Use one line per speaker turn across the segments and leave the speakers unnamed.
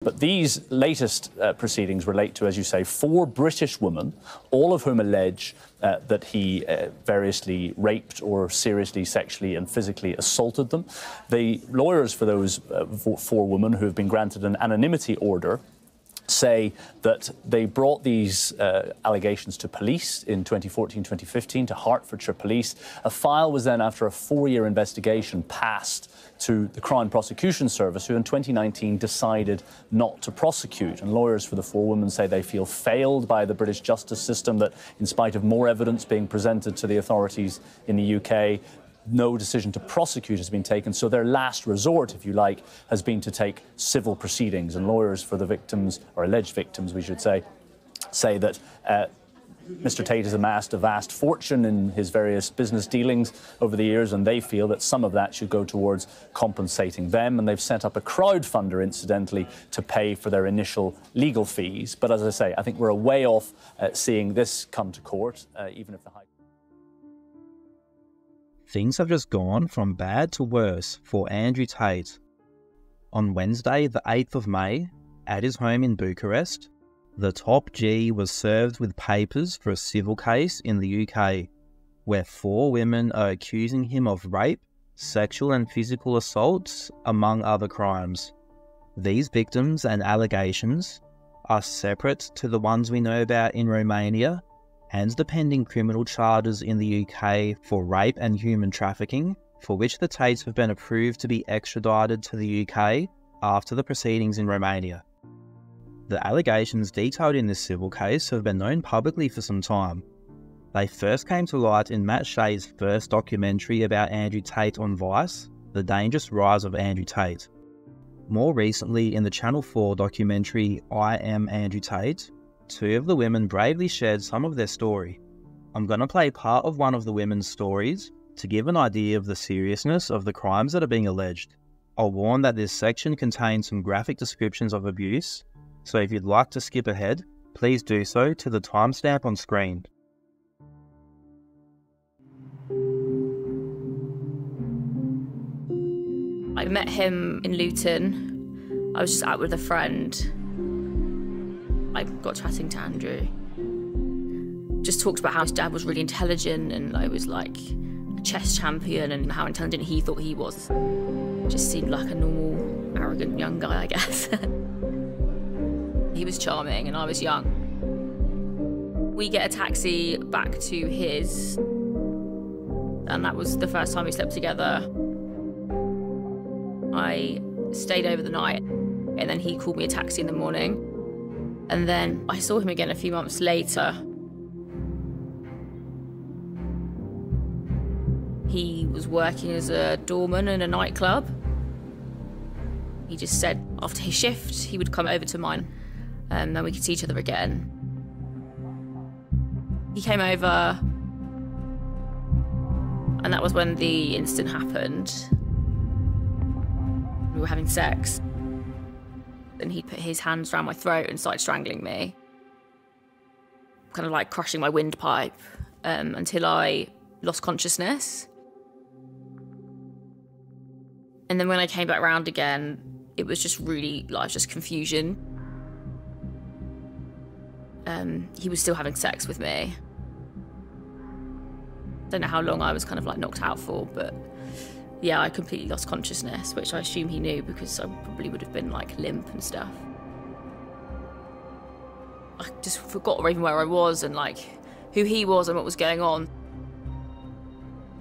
But these latest proceedings relate to, as you say, 4 British women, all of whom allege that he variously raped or seriously sexually and physically assaulted them. The lawyers for those 4 women who have been granted an anonymity order say that they brought these allegations to police in 2014-2015, to Hertfordshire Police. A file was then, after a 4-year investigation, passed to the Crown Prosecution Service, who in 2019 decided not to prosecute. And lawyers for the 4 women say they feel failed by the British justice system, that in spite of more evidence being presented to the authorities in the UK, no decision to prosecute has been taken. So their last resort, if you like, has been to take civil proceedings. And lawyers for the victims, or alleged victims, we should say that Mr. Tate has amassed a vast fortune in his various business dealings over the years, and they feel that some of that should go towards compensating them. And they've set up a crowdfunder, incidentally, to pay for their initial legal fees. But as I say, I think we're a way off seeing this come to court, even if the High
Things have just gone from bad to worse for Andrew Tate. On Wednesday, the 8th of May, at his home in Bucharest, the top G was served with papers for a civil case in the UK, where 4 women are accusing him of rape, sexual and physical assaults, among other crimes. These victims and allegations are separate to the ones we know about in Romania and the pending criminal charges in the UK for rape and human trafficking, for which the Tates have been approved to be extradited to the UK after the proceedings in Romania. The allegations detailed in this civil case have been known publicly for some time. They first came to light in Matt Shea's first documentary about Andrew Tate on Vice, The Dangerous Rise of Andrew Tate. More recently, in the Channel 4 documentary I Am Andrew Tate, 2 of the women bravely shared some of their story. I'm going to play part of one of the women's stories to give an idea of the seriousness of the crimes that are being alleged. I'll warn that this section contains some graphic descriptions of abuse, so if you'd like to skip ahead, please do so to the timestamp on screen.
I met him in Luton. I was just out with a friend. I got chatting to Andrew. Just talked about how his dad was really intelligent and I was like a chess champion and how intelligent he thought he was. Just seemed like a normal, arrogant young guy, I guess. He was charming and I was young. We get a taxi back to his, and that was the first time we slept together. I stayed over the night and then he called me a taxi in the morning. And then I saw him again a few months later. He was working as a doorman in a nightclub. He just said after his shift, he would come over to mine and then we could see each other again. He came over and that was when the incident happened. We were having sex. And he put his hands around my throat and started strangling me. Kind of like crushing my windpipe until I lost consciousness. And then when I came back round again, it was just really, like, just confusion. He was still having sex with me. Don't know how long I was kind of like knocked out for, but yeah, I completely lost consciousness, which I assume he knew because I probably would have been like limp and stuff. I just forgot even where I was and like who he was and what was going on.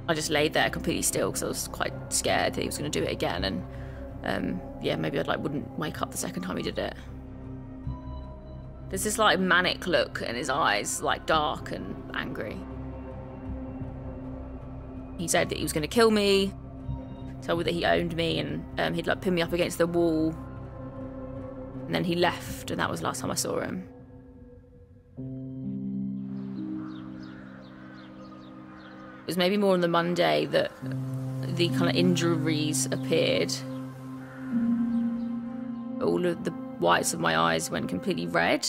I just laid there completely still because I was quite scared that he was going to do it again, and yeah, maybe I wouldn't wake up the second time he did it. There's this like manic look in his eyes, like dark and angry. He said that he was going to kill me. Told me that he owned me and he'd like pin me up against the wall. And then he left and that was the last time I saw him. It was maybe more on the Monday that the kind of injuries appeared. All of the whites of my eyes went completely red.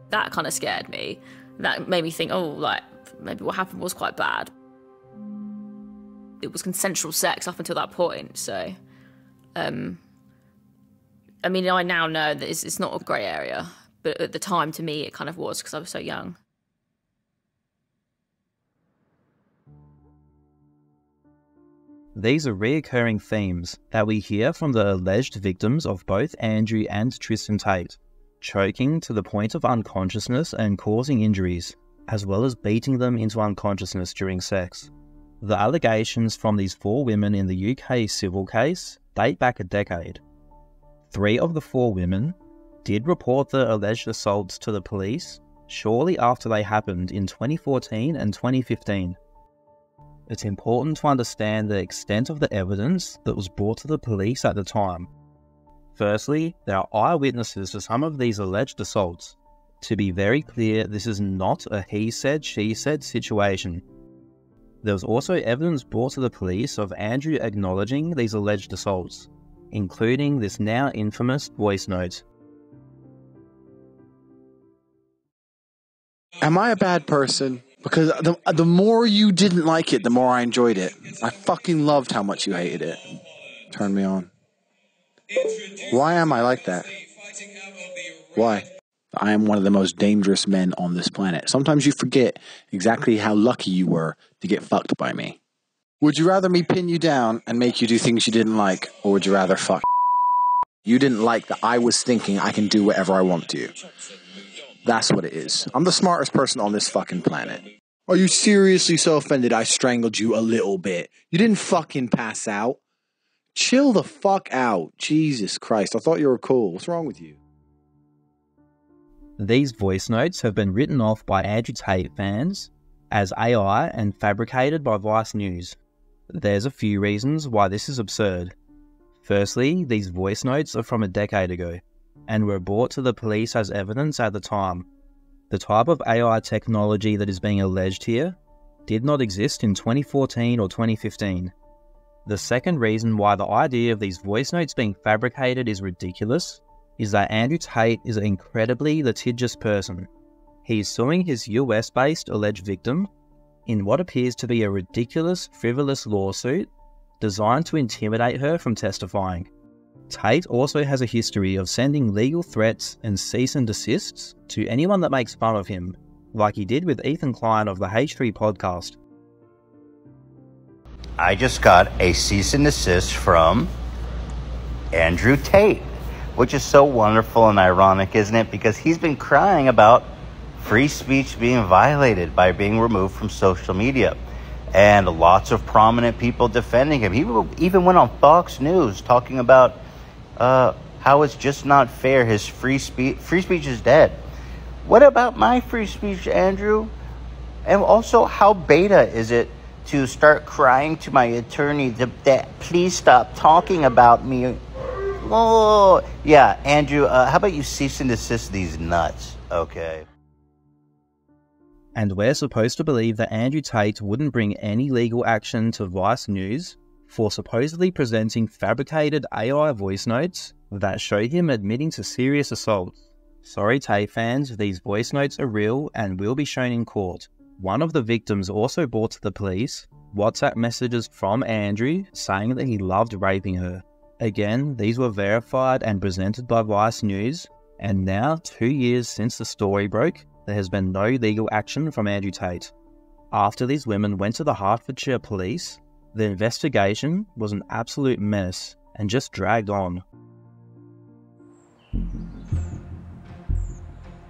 That kind of scared me. That made me think, oh, like maybe what happened was quite bad. It was consensual sex up until that point, so I I mean, I now know that it's not a grey area, but at the time, to me, it kind of was because I was so young.
These are reoccurring themes that we hear from the alleged victims of both Andrew and Tristan Tate: choking to the point of unconsciousness and causing injuries, as well as beating them into unconsciousness during sex. The allegations from these 4 women in the UK civil case date back a decade. 3 of the 4 women did report the alleged assaults to the police shortly after they happened in 2014 and 2015. It's important to understand the extent of the evidence that was brought to the police at the time. Firstly, there are eyewitnesses to some of these alleged assaults. To be very clear, this is not a he said, she said situation. There was also evidence brought to the police of Andrew acknowledging these alleged assaults, including this now infamous voice note.
Am I a bad person? Because the more you didn't like it, the more I enjoyed it. I fucking loved how much you hated it. Turned me on. Why am I like that? Why? I am one of the most dangerous men on this planet. Sometimes you forget exactly how lucky you were to get fucked by me. Would you rather me pin you down and make you do things you didn't like, or would you rather fuck? You didn't like that I was thinking I can do whatever I want to. That's what it is. I'm the smartest person on this fucking planet. Are you seriously so offended I strangled you a little bit? You didn't fucking pass out. Chill the fuck out. Jesus Christ, I thought you were cool. What's wrong with you?
These voice notes have been written off by Andrew Tate fans as AI and fabricated by Vice News. There's a few reasons why this is absurd. Firstly, these voice notes are from a decade ago and were brought to the police as evidence at the time. The type of AI technology that is being alleged here did not exist in 2014 or 2015. The second reason why the idea of these voice notes being fabricated is ridiculous is that Andrew Tate is an incredibly litigious person. He is suing his US-based alleged victim in what appears to be a ridiculous, frivolous lawsuit designed to intimidate her from testifying. Tate also has a history of sending legal threats and cease and desists to anyone that makes fun of him, like he did with Ethan Klein of the H3 podcast.
I just got a cease and desist from Andrew Tate, which is so wonderful and ironic, isn't it? Because he's been crying about free speech being violated by being removed from social media. And lots of prominent people defending him. He even went on Fox News talking about how it's just not fair. His free speech is dead. What about my free speech, Andrew? And also, how beta is it to start crying to my attorney that please stop talking about me? Oh, yeah, Andrew, how about you cease and desist these nuts, okay?
And we're supposed to believe that Andrew Tate wouldn't bring any legal action to Vice News for supposedly presenting fabricated AI voice notes that show him admitting to serious assaults. Sorry Tate fans, these voice notes are real and will be shown in court. One of the victims also brought to the police WhatsApp messages from Andrew saying that he loved raping her. Again, these were verified and presented by Vice News, and now 2 years since the story broke, there has been no legal action from Andrew Tate. After these women went to the Hertfordshire police, the investigation was an absolute mess and just dragged on.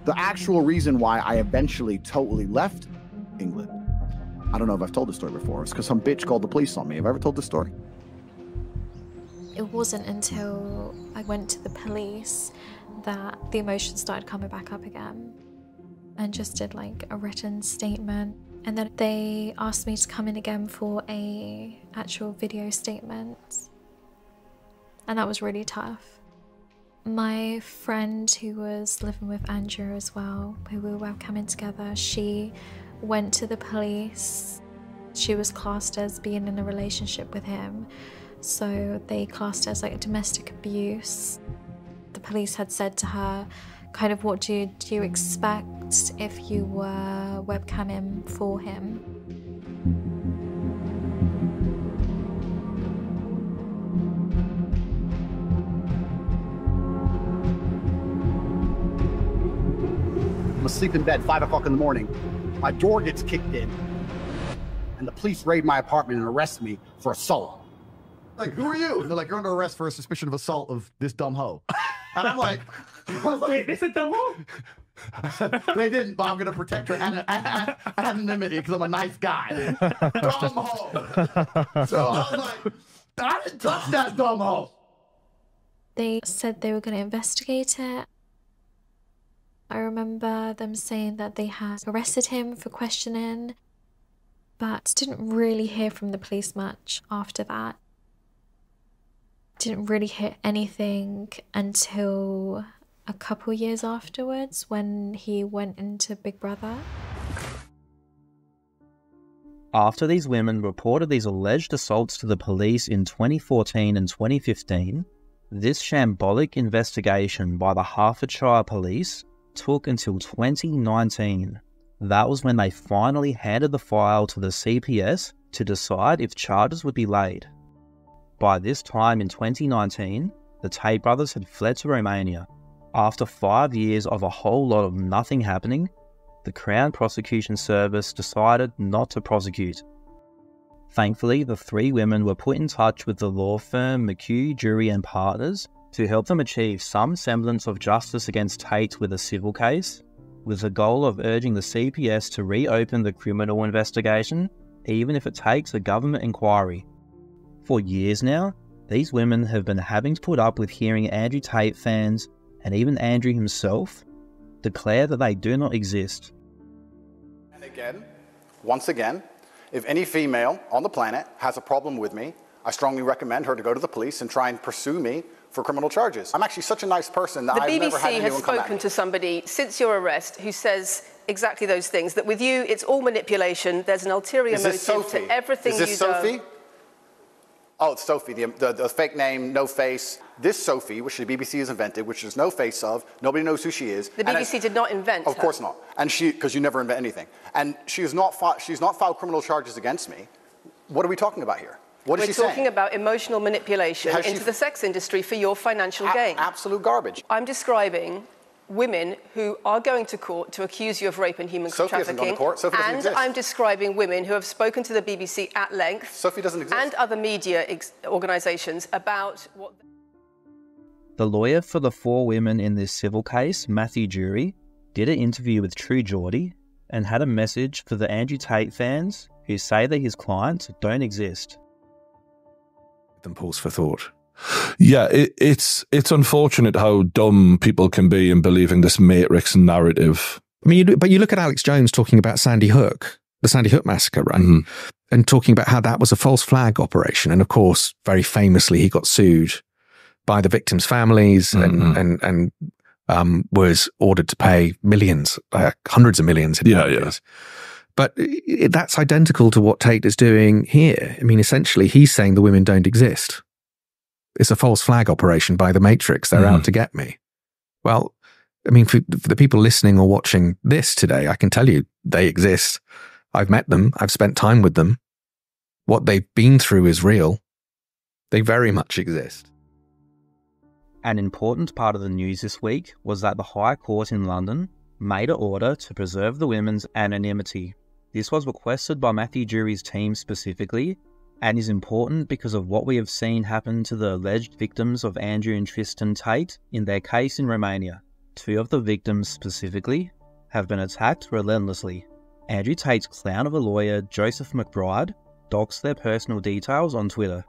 The actual reason why I eventually totally left England, I don't know if I've told this story before, it's because some bitch called the police on me. Have I ever told this story?
It wasn't until I went to the police that the emotions started coming back up again, and just did like a written statement. And then they asked me to come in again for a actual video statement. And that was really tough. My friend who was living with Andrew as well, who we were webcamming together, she went to the police. She was classed as being in a relationship with him. So they classed it as like domestic abuse. The police had said to her, kind of, what do you expect if you were webcamming for him?
I'm asleep in bed, 5 o'clock in the morning. My door gets kicked in, and the police raid my apartment and arrest me for assault. Like, who are you? And they're like, you're under arrest for a suspicion of assault of this dumb hoe. And I'm like, wait, this is dumb hoe? They didn't, but I'm going to protect her anonymity because I'm a nice guy. Dumb hoe. So I was like, I didn't touch that dumb hoe.
They said they were going to investigate it. I remember them saying that they had arrested him for questioning, but didn't really hear from the police much after that. Didn't really hear anything until a couple years afterwards when he went into Big Brother.
After these women reported these alleged assaults to the police in 2014 and 2015, this shambolic investigation by the Hertfordshire Police took until 2019. That was when they finally handed the file to the CPS to decide if charges would be laid. By this time in 2019, the Tate brothers had fled to Romania. After 5 years of a whole lot of nothing happening, the Crown Prosecution Service decided not to prosecute. Thankfully, the three women were put in touch with the law firm McHugh, Jury and Partners to help them achieve some semblance of justice against Tate with a civil case, with the goal of urging the CPS to reopen the criminal investigation, even if it takes a government inquiry. For years now, these women have been having to put up with hearing Andrew Tate fans, and even Andrew himself, declare that they do not exist.
And again, once again, if any female on the planet has a problem with me, I strongly recommend her to go to the police and try and pursue me for criminal charges. I'm actually such a nice person that I've never had anyone come at me.
The BBC has spoken to somebody since your arrest who says exactly those things, that with you it's all manipulation, there's an ulterior motive to everything you do. Is this Sophie?
Oh, it's Sophie, the fake name, no face. This Sophie, which the BBC has invented, which there's no face of, nobody knows who she is.
The BBC did not invent her.
Of course not. And because you never invent anything. And she's not filed criminal charges against me. What are we talking about here? What is she saying?
We're talking about emotional manipulation into the sex industry for your financial gain.
Absolute garbage.
I'm describing women who are going to court to accuse you of rape and human trafficking.
Hasn't gone to court. Sophie doesn't exist.
I'm describing women who have spoken to the BBC at length.
Sophie doesn't exist.
And other media organisations about what...
The lawyer for the four women in this civil case, Matthew Jury, did an interview with True Geordie and had a message for the Andrew Tate fans who say that his clients don't exist.
Then pause for thought. Yeah, it's unfortunate how dumb people can be in believing this Matrix narrative.
I mean, but you look at Alex Jones talking about Sandy Hook, the Sandy Hook massacre, right? Mm-hmm. And talking about how that was a false flag operation. And of course, very famously, he got sued by the victims' families and was ordered to pay millions, hundreds of millions in damages. But that's identical to what Tate is doing here. I mean, essentially, he's saying the women don't exist. It's a false flag operation by the Matrix. They're out to get me. Well, I mean, for the people listening or watching this today, I can tell you they exist. I've met them. I've spent time with them. What they've been through is real. They very much exist.
An important part of the news this week was that the High Court in London made an order to preserve the women's anonymity. This was requested by Matthew Jury's team specifically, and is important because of what we have seen happen to the alleged victims of Andrew and Tristan Tate in their case in Romania. Two of the victims specifically have been attacked relentlessly. Andrew Tate's clown of a lawyer, Joseph McBride, doxed their personal details on Twitter.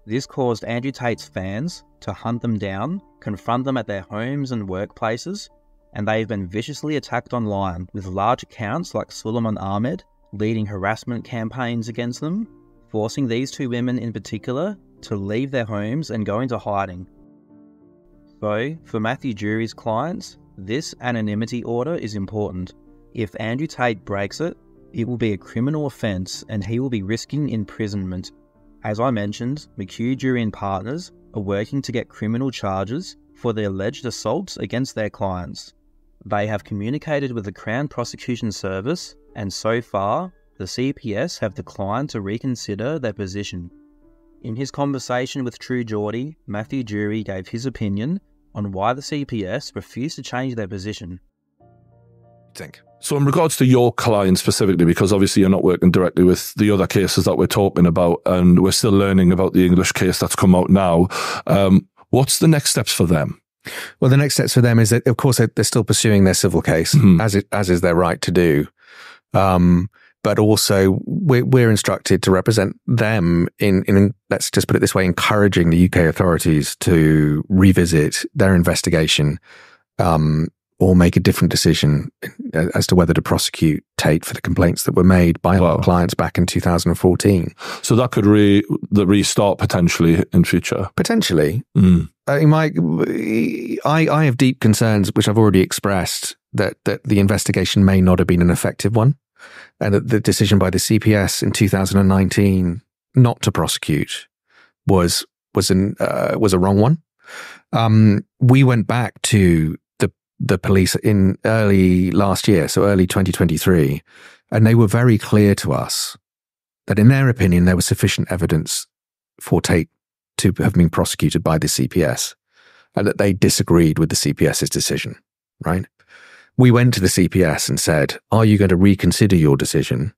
This caused Andrew Tate's fans to hunt them down, confront them at their homes and workplaces, and they've been viciously attacked online, with large accounts like Suleiman Ahmed leading harassment campaigns against them, forcing these two women in particular to leave their homes and go into hiding. So, for Matthew Jury's clients, this anonymity order is important. If Andrew Tate breaks it, it will be a criminal offence and he will be risking imprisonment. As I mentioned, McHugh, Jury and Partners are working to get criminal charges for the alleged assaults against their clients. They have communicated with the Crown Prosecution Service, and so far, the CPS have declined to reconsider their position. In his conversation with True Geordie, Matthew Jury gave his opinion on why the CPS refused to change their position.
think.
So in regards to your client specifically, because obviously you're not working directly with the other cases that we're talking about, and we're still learning about the English case that's come out now, what's the next steps for them?
Well, the next steps for them is that, of course, they're still pursuing their civil case, as is their right to do. But also, we're instructed to represent them in, let's just put it this way, encouraging the UK authorities to revisit their investigation, or make a different decision as to whether to prosecute Tate for the complaints that were made by our clients back in 2014.
So that could restart potentially in future?
Potentially. I have deep concerns, which I've already expressed, that the investigation may not have been an effective one, and that the decision by the CPS in 2019 not to prosecute was a wrong one. We went back to the police in early last year, so early 2023, and they were very clear to us that in their opinion there was sufficient evidence for Tate to have been prosecuted by the CPS, and that they disagreed with the CPS's decision, right? We went to the CPS and said, are you going to reconsider your decision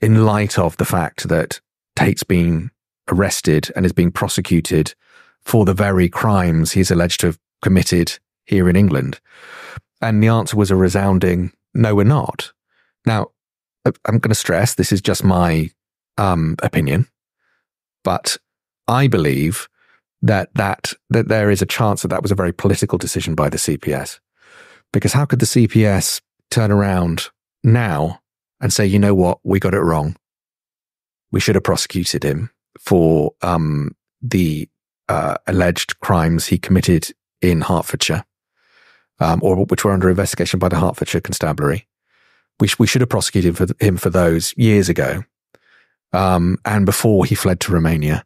in light of the fact that Tate's been arrested and is being prosecuted for the very crimes he's alleged to have committed here in England? And the answer was a resounding, no, we're not. Now, I'm going to stress, this is just my opinion, but I believe that there is a chance that was a very political decision by the CPS. Because how could the CPS turn around now and say, you know what, we got it wrong. We should have prosecuted him for the alleged crimes he committed in Hertfordshire, or which were under investigation by the Hertfordshire Constabulary. We should have prosecuted him for those years ago, and before he fled to Romania,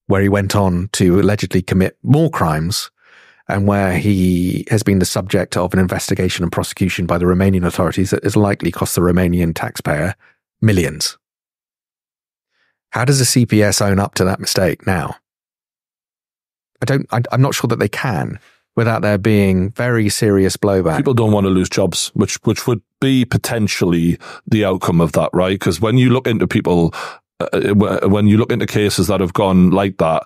where he went on to allegedly commit more crimes, and where he has been the subject of an investigation and prosecution by the Romanian authorities that has likely cost the Romanian taxpayer millions. How does the CPS own up to that mistake now? I'm not sure that they can, without there being very serious blowback.
People don't want to lose jobs, which would be potentially the outcome of that, right? Because when you look into people, when you look into cases that have gone like that,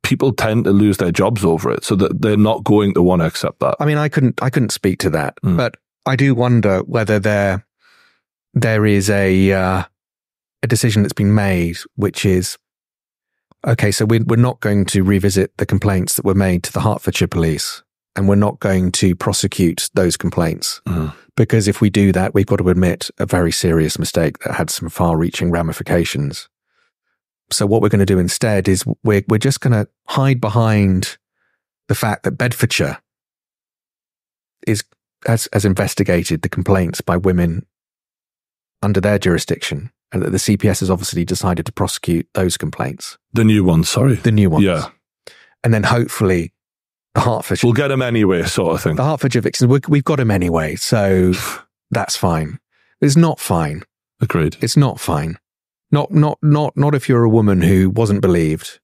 people tend to lose their jobs over it, so that they're not going to want to accept that.
I mean, I couldn't speak to that, but I do wonder whether there is a decision that's been made, which is, okay, so we're not going to revisit the complaints that were made to the Hertfordshire police, and we're not going to prosecute those complaints, because if we do that, we've got to admit a very serious mistake that had some far-reaching ramifications. So what we're going to do instead is we're just going to hide behind the fact that Bedfordshire has investigated the complaints by women under their jurisdiction, and that the CPS has obviously decided to prosecute those complaints.
The new ones, sorry.
The new ones.
Yeah.
And then hopefully the Hertfordshire...
We'll get them anyway, sort of thing.
The Hertfordshire victims, we've got them anyway, so that's fine. It's not fine.
Agreed.
It's not fine. Not if you're a woman who wasn't believed,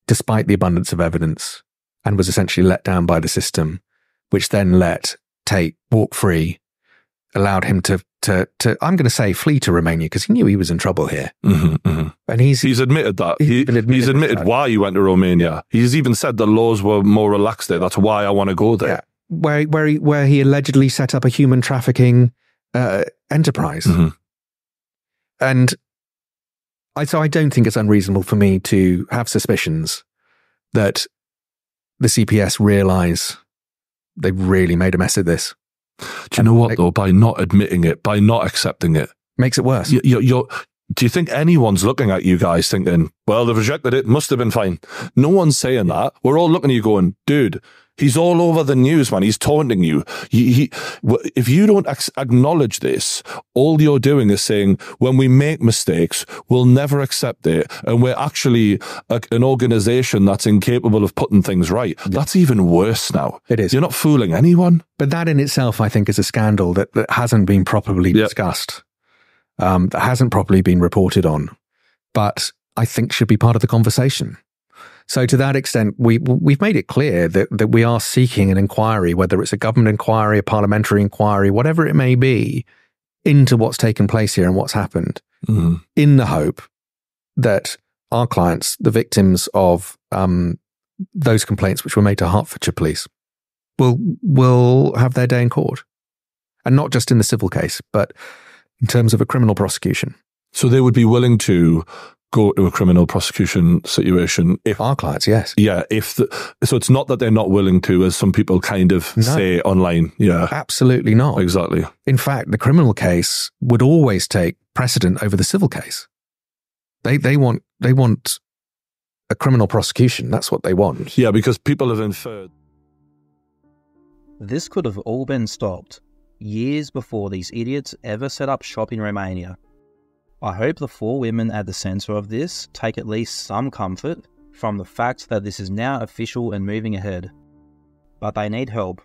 despite the abundance of evidence, and was essentially let down by the system, which then let Tate walk free, allowed him to I'm going to say flee to Romania, because he knew he was in trouble here. And he's
admitted that. He's admitted why he went to Romania. He's even said the laws were more relaxed there. That's why I want to go there.
Yeah. Where he allegedly set up a human trafficking enterprise. And so I don't think it's unreasonable for me to have suspicions that the CPS realise they've really made a mess of this.
Do you know what, though? By not admitting it, by not accepting it,
makes it worse.
Do you think anyone's looking at you guys thinking, well, they've rejected it, must have been fine? No one's saying that. We're all looking at you going, dude, he's all over the news, man. He's taunting you. If you don't acknowledge this, all you're doing is saying, when we make mistakes, we'll never accept it. And we're actually an organization that's incapable of putting things right. That's even worse now.
It is.
You're not fooling anyone.
But that in itself, I think, is a scandal that hasn't been properly discussed, that hasn't properly been reported on, but I think should be part of the conversation. So to that extent, we've made it clear that we are seeking an inquiry, whether it's a government inquiry, a parliamentary inquiry, whatever it may be, into what's taken place here and what's happened, in the hope that our clients, the victims of those complaints which were made to Hertfordshire Police, will have their day in court. And not just in the civil case, but in terms of a criminal prosecution.
So they would be willing to go to a criminal prosecution situation if
our clients, yes.
Yeah. So it's not that they're not willing to, as some people kind of say online. Yeah.
Absolutely not.
Exactly.
In fact, the criminal case would always take precedent over the civil case. They want a criminal prosecution. That's what they want.
Yeah, because people have inferred.
This could have all been stopped years before these idiots ever set up shop in Romania. I hope the 4 women at the centre of this take at least some comfort from the fact that this is now official and moving ahead. But they need help.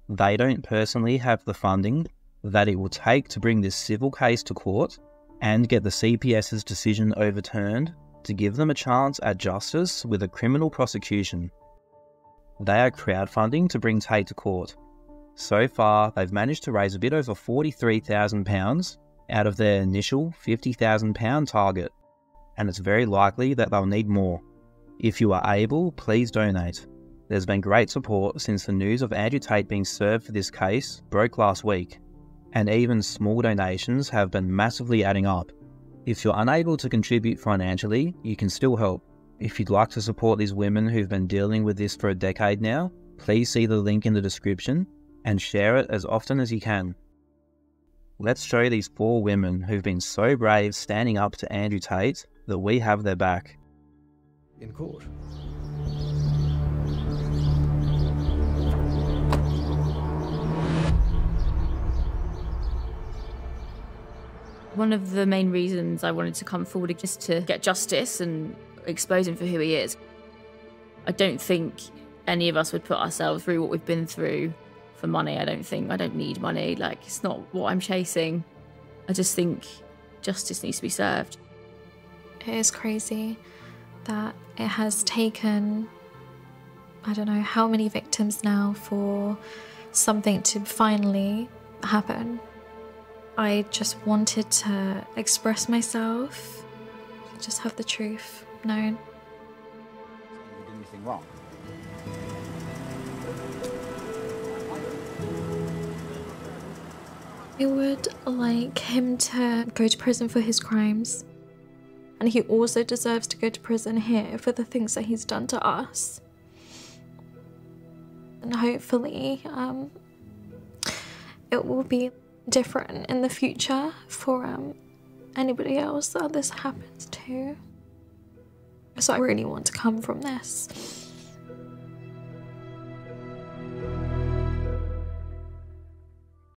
They don't personally have the funding that it will take to bring this civil case to court and get the CPS's decision overturned to give them a chance at justice with a criminal prosecution. They are crowdfunding to bring Tate to court. So far, they've managed to raise a bit over £43,000 out of their initial £50,000 target, and it's very likely that they'll need more. If you are able, please donate. There's been great support since the news of Andrew Tate being served for this case broke last week, and even small donations have been massively adding up. If you're unable to contribute financially, you can still help. If you'd like to support these women who've been dealing with this for a decade now, please see the link in the description and share it as often as you can. Let's show these 4 women who've been so brave standing up to Andrew Tate that we have their back.
In court.
One of the main reasons I wanted to come forward is just to get justice and expose him for who he is. I don't think any of us would put ourselves through what we've been through for money. I don't need money. Like, it's not what I'm chasing. I just think justice needs to be served.
It is crazy that it has taken, I don't know how many victims now for something to finally happen. I just wanted to express myself, just have the truth known.
You did anything wrong?
I would like him to go to prison for his crimes. And he also deserves to go to prison here for the things that he's done to us. And hopefully, it will be different in the future for anybody else that this happens to. So I really want to come from this